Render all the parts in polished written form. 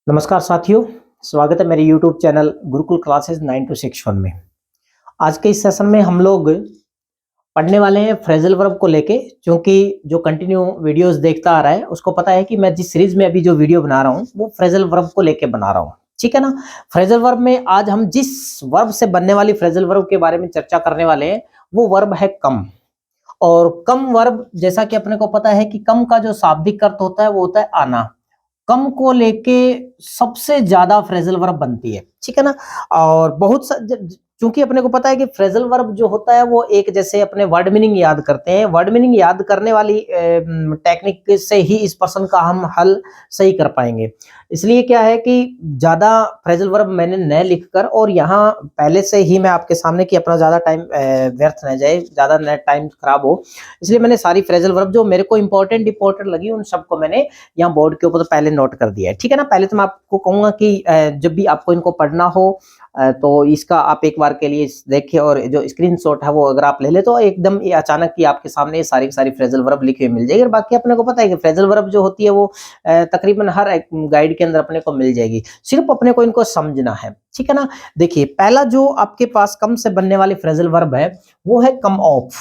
नमस्कार साथियों, स्वागत है मेरे YouTube चैनल गुरुकुल क्लासेस 9261 में। आज के इस सेशन में हम लोग पढ़ने वाले हैं फ्रेजल वर्ब को लेके, क्योंकि जो कंटिन्यू वीडियोस देखता आ रहा है उसको पता है कि मैं जिस सीरीज में अभी जो वीडियो बना रहा हूँ वो फ्रेजल वर्ब को लेके बना रहा हूँ। ठीक है ना। फ्रेजल वर्ब में आज हम जिस वर्ब से बनने वाली फ्रेजल वर्ब के बारे में चर्चा करने वाले हैं वो वर्ब है कम। और कम वर्ब, जैसा कि अपने को पता है कि कम का जो शाब्दिक अर्थ होता है वो होता है आना। कम को लेके सबसे ज्यादा फ्रेजल वर्ब बनती है, ठीक है ना। और चूंकि अपने को पता है कि फ्रेजल वर्ब जो होता है वो एक, जैसे अपने वर्ड मीनिंग याद करते हैं, वर्ड मीनिंग याद करने वाली टेक्निक से ही इस प्रश्न का हम हल सही कर पाएंगे। इसलिए क्या है कि ज्यादा फ्रेजल वर्ब मैंने न लिखकर और यहाँ पहले से ही मैं आपके सामने कि अपना ज्यादा टाइम व्यर्थ न जाए, ज्यादा न टाइम खराब हो, इसलिए मैंने सारी फ्रेजल वर्ब जो मेरे को इंपॉर्टेंट लगी उन सबको मैंने यहाँ बोर्ड के ऊपर पहले नोट कर दिया है। ठीक है ना। पहले तो मैं आपको कहूंगा कि जब भी आपको इनको पढ़ना हो तो इसका आप एक बार के लिए देखिए, और जो स्क्रीनशॉट है वो अगर आप ले ले तो एकदम ये अचानक ही आपके सामने ये सारी की सारी फ्रेजल वर्ब लिखी हुई मिल जाएगी। और बाकी अपने को पता है कि फ्रेजल वर्ब जो होती है वो तकरीबन हर एक गाइड के अंदर अपने को मिल जाएगी, सिर्फ अपने को इनको समझना है। ठीक है ना। देखिए, पहला जो आपके पास कम से बनने वाली फ्रेजल वर्ब है वो है come off.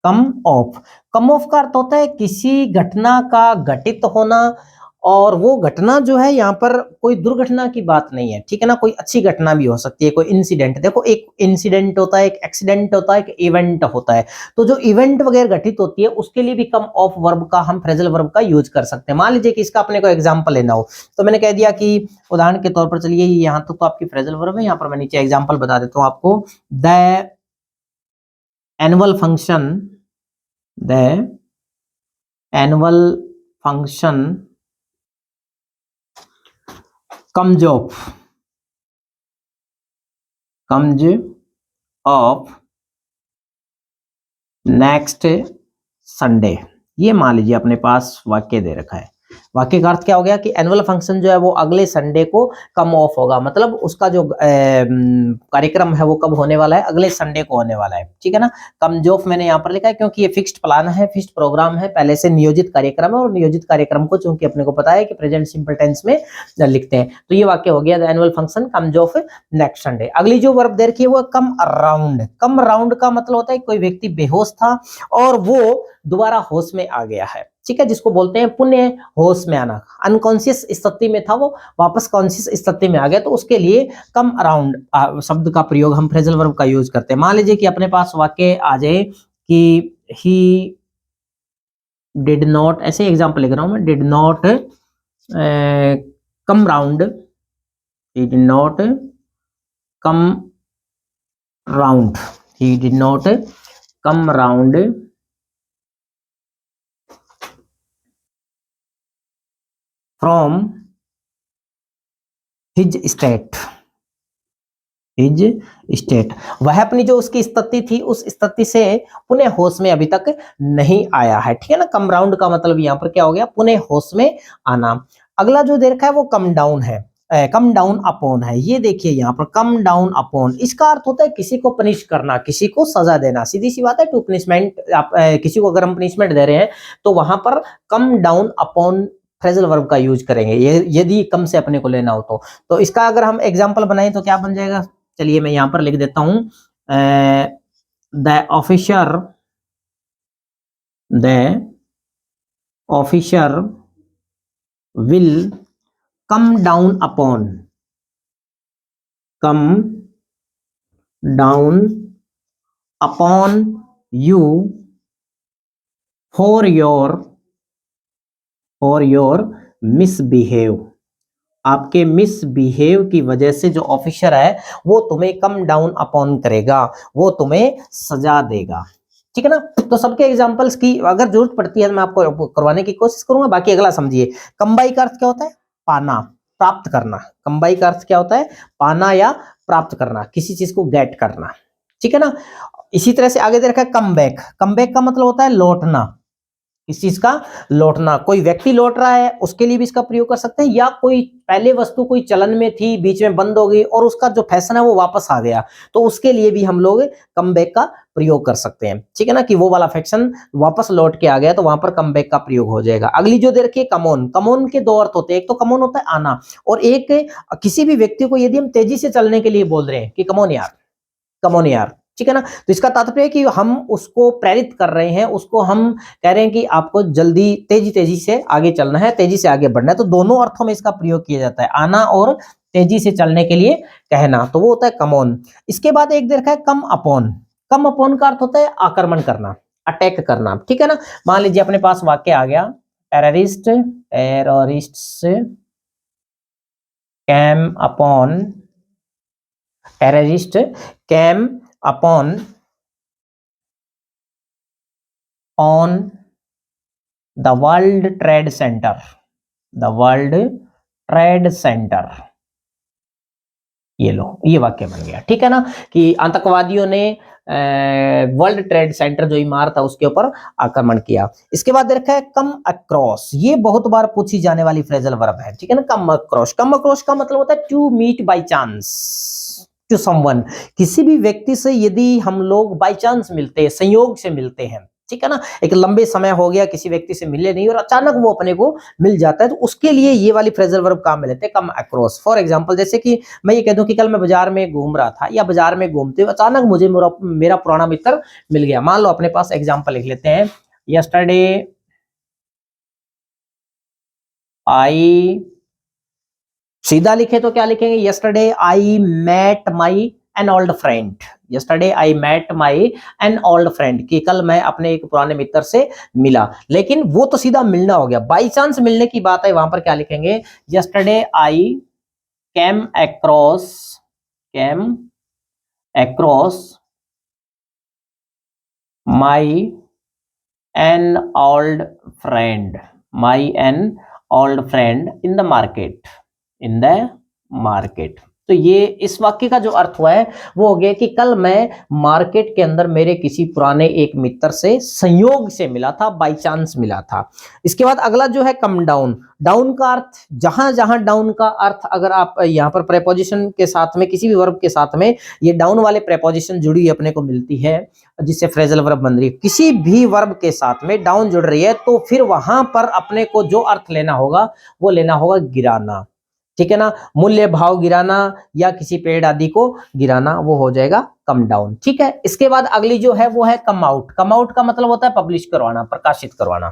Come off, come off का अर्थ होता है किसी घटना का घटित होना। और वो घटना जो है यहाँ पर कोई दुर्घटना की बात नहीं है, ठीक है ना। कोई अच्छी घटना भी हो सकती है, कोई इंसिडेंट। देखो, एक इंसिडेंट होता है, एक एक्सीडेंट होता है, एक इवेंट होता है। तो जो इवेंट वगैरह घटित होती है उसके लिए भी कम ऑफ वर्ब का हम फ्रेजल वर्ब का यूज कर सकते हैं। मान लीजिए कि इसका अपने को एग्जांपल लेना हो तो मैंने कह दिया कि उदाहरण के तौर पर, चलिए यहाँ तक तो आपकी फ्रेजल वर्ब है, यहाँ पर मैं नीचे एग्जाम्पल बता देता हूँ आपको। The annual function, the annual function comes off next Sunday। ये मान लीजिए अपने पास वाक्य दे रखा है। वाक्य का अर्थ क्या हो गया कि एनुअल फंक्शन जो है वो अगले संडे को कम ऑफ होगा, मतलब उसका जो कार्यक्रम है वो कब होने वाला है, अगले संडे को होने वाला है। ठीक है ना। कम जोफ मैंने यहाँ पर लिखा है क्योंकि ये फिक्स्ड प्लान है, फिक्स्ड प्रोग्राम है, पहले से नियोजित कार्यक्रम है, और नियोजित कार्यक्रम को चूंकि अपने को पता है कि प्रेजेंट सिंपल टेंस में लिखते हैं, तो ये वाक्य हो गया the annual function come Geoff next Sunday. अगली जो वर्ब दे रखी है वो कम अराउंड। कम अराउंड का मतलब होता है कोई व्यक्ति बेहोश था और वो दोबारा होश में आ गया है, ठीक है, जिसको बोलते हैं पुण्य होश में आना। अनकॉन्शियस स्थिति में था, वो वापस कॉन्शियस स्थिति में आ गया, तो उसके लिए कम अराउंड शब्द का प्रयोग हम फ्रेजल वर्ब का यूज करते हैं। मान लीजिए कि अपने पास वाक्य आ जाए कि ही डिड नॉट, ऐसे एग्जांपल लिख रहा हूं मैं, did not come round, he did not come round, he did not come round from his state, his state। वह अपनी जो उसकी स्थिति थी उस स्थिति से पुनः होश में अभी तक नहीं आया है। ठीक है ना। कम राउंड का मतलब यहाँ पर क्या हो गया, पुनः होश में आना। अगला जो दे रखा है वो कम डाउन है, कम डाउन अपॉन है। ये देखिए यहाँ पर कम डाउन अपॉन, इसका अर्थ होता है किसी को पनिश करना, किसी को सजा देना। सीधी सी बात है, टू पनिशमेंट। आप किसी को अगर हम पनिशमेंट दे रहे हैं तो वहां पर come down upon phrasal verb का यूज करेंगे, ये यदि कम से अपने को लेना हो तो इसका अगर हम एग्जाम्पल बनाए तो क्या बन जाएगा, चलिए मैं यहां पर लिख देता हूं। The officer will come down upon you for your misbehave। आपके मिसबिहेव की वजह से जो ऑफिसर है वो तुम्हें कम डाउन अपॉन करेगा, वो तुम्हें सजा देगा। ठीक है ना। तो सबके एग्जांपल्स की अगर जरूरत पड़ती है तो मैं आपको करवाने की कोशिश करूंगा। बाकी अगला समझिए, कम्बाई का अर्थ क्या होता है, पाना, प्राप्त करना। कम्बाई का अर्थ क्या होता है, पाना या प्राप्त करना, किसी चीज को गेट करना। ठीक है ना। इसी तरह से आगे दे रखा है कम बैक। कम बैक का मतलब होता है लौटना, किस चीज का? लौटना। कोई व्यक्ति लौट रहा है उसके लिए भी इसका प्रयोग कर सकते हैं, या कोई पहले वस्तु कोई चलन में थी, बीच में बंद हो गई और उसका जो फैशन है वो वापस आ गया, तो उसके लिए भी हम लोग कम बैक का प्रयोग कर सकते हैं। ठीक है ना, कि वो वाला फैक्शन वापस लौट के आ गया तो वहां पर कम बैक का प्रयोग हो जाएगा। अगली जो दे रखी है कमोन। कमोन के दो अर्थ होते हैं, एक तो कमोन होता है आना, और एक किसी भी व्यक्ति को यदि हम तेजी से चलने के लिए बोल रहे हैं कि कमोन यार, कमोन यार, ठीक है ना, तो इसका तात्पर्य है कि हम उसको प्रेरित कर रहे हैं, उसको हम कह रहे हैं कि आपको जल्दी तेजी से आगे चलना है, तेजी से आगे बढ़ना है। तो दोनों अर्थों में इसका प्रयोग किया जाता है, आना और तेजी से चलने के लिए कहना, तो वो होता है कमोन। इसके बाद एक देखा है कम अपॉन। कम अपॉन का अर्थ होता है आक्रमण करना, अटैक करना। ठीक है ना, मान लीजिए अपने पास वाक्य आ गया, terrorists came upon, terrorist came upon on the World Trade Center, the World Trade Center। ये लो, ये वाक्य बन गया। ठीक है ना, कि आतंकवादियों ने वर्ल्ड ट्रेड सेंटर जो इमारत है उसके ऊपर आक्रमण किया। इसके बाद देखा है कम अक्रॉस। ये बहुत बार पूछी जाने वाली फ्रेजल वर्ब है। ठीक है ना, कम अक्रॉस। कम अक्रॉस का मतलब होता है to meet by chance, to someone. किसी भी व्यक्ति से यदि हम लोग बाय चांस मिलते हैं, संयोग से मिलते हैं, ठीक है ना, एक लंबे समय हो गया किसी व्यक्ति से मिले नहीं और अचानक वो अपने को मिल जाता है, तो उसके लिए ये वाली फ्रेजल वर्ब काम में लेते हैं, कम अक्रॉस। फॉर एग्जांपल, जैसे कि मैं ये कह दूं कि कल मैं बाजार में घूम रहा था या बाजार में घूमते हुए अचानक मुझे मेरा पुराना मित्र मिल गया। मान लो अपने पास एग्जांपल लिख लेते हैं, यस्टरडे आई, सीधा लिखे तो क्या लिखेंगे, yesterday I met my an old friend. Yesterday I met my an old friend, कि कल मैं अपने एक पुराने मित्र से मिला। लेकिन वो तो सीधा मिलना हो गया, बाई चांस मिलने की बात है, वहां पर क्या लिखेंगे, yesterday I came across my an old friend, my an old friend in the market, in the market. तो ये इस वाक्य का जो अर्थ हुआ है वो हो गया कि कल मैं मार्केट के अंदर मेरे किसी पुराने एक मित्र से संयोग से मिला था, बाय चांस मिला था। इसके बाद अगला जो है कम डाउन। डाउन का अर्थ, जहां जहां डाउन का अर्थ अगर आप यहाँ पर प्रेपोजिशन के साथ में, किसी भी वर्ब के साथ में ये डाउन वाले प्रेपोजिशन जुड़ी अपने को मिलती है, जिससे फ्रेजल वर्ब बन रही है, किसी भी वर्ब के साथ में डाउन जुड़ रही है, तो फिर वहां पर अपने को जो अर्थ लेना होगा वो लेना होगा गिराना। ठीक है ना, मूल्य भाव गिराना या किसी पेड़ आदि को गिराना, वो हो जाएगा कम डाउन। ठीक है, इसके बाद अगली जो है वो है कम आउट। कम आउट का मतलब होता है पब्लिश करवाना, प्रकाशित करवाना।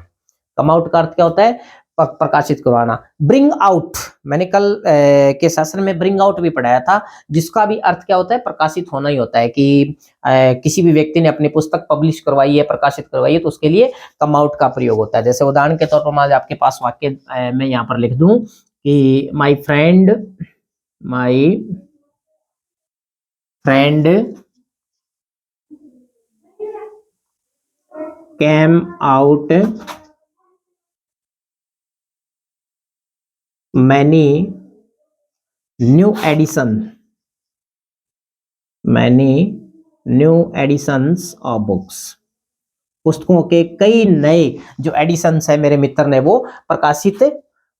कम आउट का अर्थ क्या होता है, प्रकाशित करवाना। ब्रिंग आउट, मैंने कल के सेशन में ब्रिंग आउट भी पढ़ाया था, जिसका भी अर्थ क्या होता है, प्रकाशित होना ही होता है, कि किसी भी व्यक्ति ने अपनी पुस्तक पब्लिश करवाई है, प्रकाशित करवाई है, तो उसके लिए कम आउट का प्रयोग होता है। जैसे उदाहरण के तौर पर मैं आपके पास वाक्य मैं यहाँ पर लिख दूं कि my friend came out many new editions of books. पुस्तकों के कई नए जो एडिशंस है मेरे मित्र ने वो प्रकाशित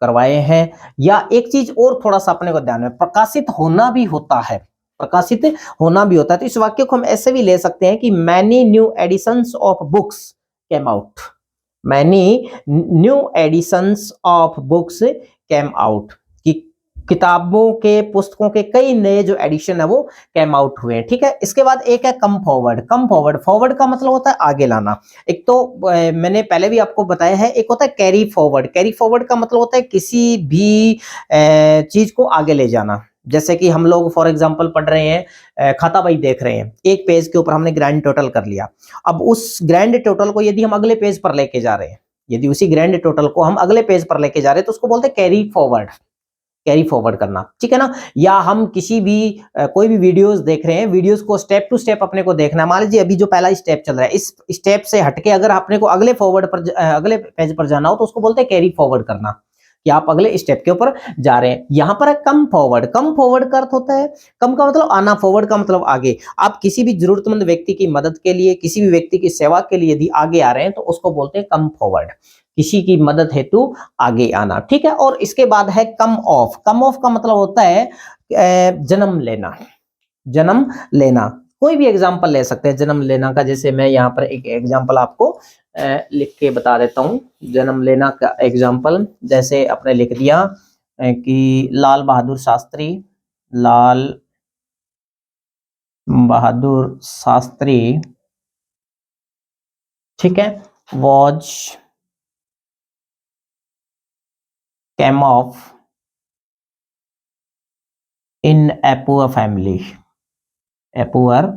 करवाए हैं। या एक चीज और थोड़ा सा अपने को ध्यान में, प्रकाशित होना भी होता है, प्रकाशित होना भी होता है। तो इस वाक्य को हम ऐसे भी ले सकते हैं कि many new editions of books came out, many new editions of books came out, कि किताबों के, पुस्तकों के कई नए जो एडिशन है वो कैम आउट हुए हैं। ठीक है, इसके बाद एक है come forward. Come forward, forward का मतलब होता है आगे लाना। एक तो मैंने पहले भी आपको बताया है, एक होता है कैरी फॉरवर्ड। कैरी फॉरवर्ड का मतलब होता है किसी भी चीज को आगे ले जाना। जैसे कि हम लोग फॉर एग्जांपल पढ़ रहे हैं, खाता बही देख रहे हैं, एक पेज के ऊपर हमने ग्रैंड टोटल कर लिया। अब उस ग्रैंड टोटल को यदि हम अगले पेज पर लेके जा रहे हैं, यदि उसी ग्रैंड टोटल को हम अगले पेज पर लेके जा रहे हैं, तो उसको बोलते हैं कैरी फॉरवर्ड, कैरी फॉरवर्ड करना। ठीक है ना, या हम किसी भी कोई भी वीडियोस देख रहे हैं, वीडियोस को स्टेप टू स्टेप अपने को देखना है। मान लीजिए अभी जो पहला स्टेप चल रहा है, इस स्टेप से हटके अगर अपने को अगले पेज पर जाना हो तो उसको बोलते हैं कैरी फॉरवर्ड करना। कि आप अगले स्टेप के ऊपर जा रहे हैं। यहां पर है कम फॉरवर्ड। कम फॉरवर्ड का अर्थ होता है, कम का मतलब आना, फॉरवर्ड का मतलब आगे। आप किसी भी जरूरतमंद व्यक्ति की मदद के लिए, किसी भी व्यक्ति की सेवा के लिए यदि आगे आ रहे हैं तो उसको बोलते हैं कम फॉरवर्ड, किसी की मदद हेतु आगे आना, ठीक है। और इसके बाद है कम ऑफ। कम ऑफ का मतलब होता है जन्म लेना, जन्म लेना। कोई भी एग्जांपल ले सकते हैं जन्म लेना का, जैसे मैं यहाँ पर एक एग्जांपल आपको लिख के बता देता हूँ। जन्म लेना का एग्जांपल जैसे आपने लिख दिया कि लाल बहादुर शास्त्री, लाल बहादुर शास्त्री, ठीक है, was came of in a poor family, a poor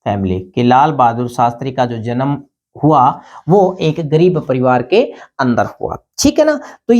family, कि लाल बहादुर शास्त्री का जो जन्म हुआ वो एक गरीब परिवार के अंदर हुआ, ठीक है ना। तो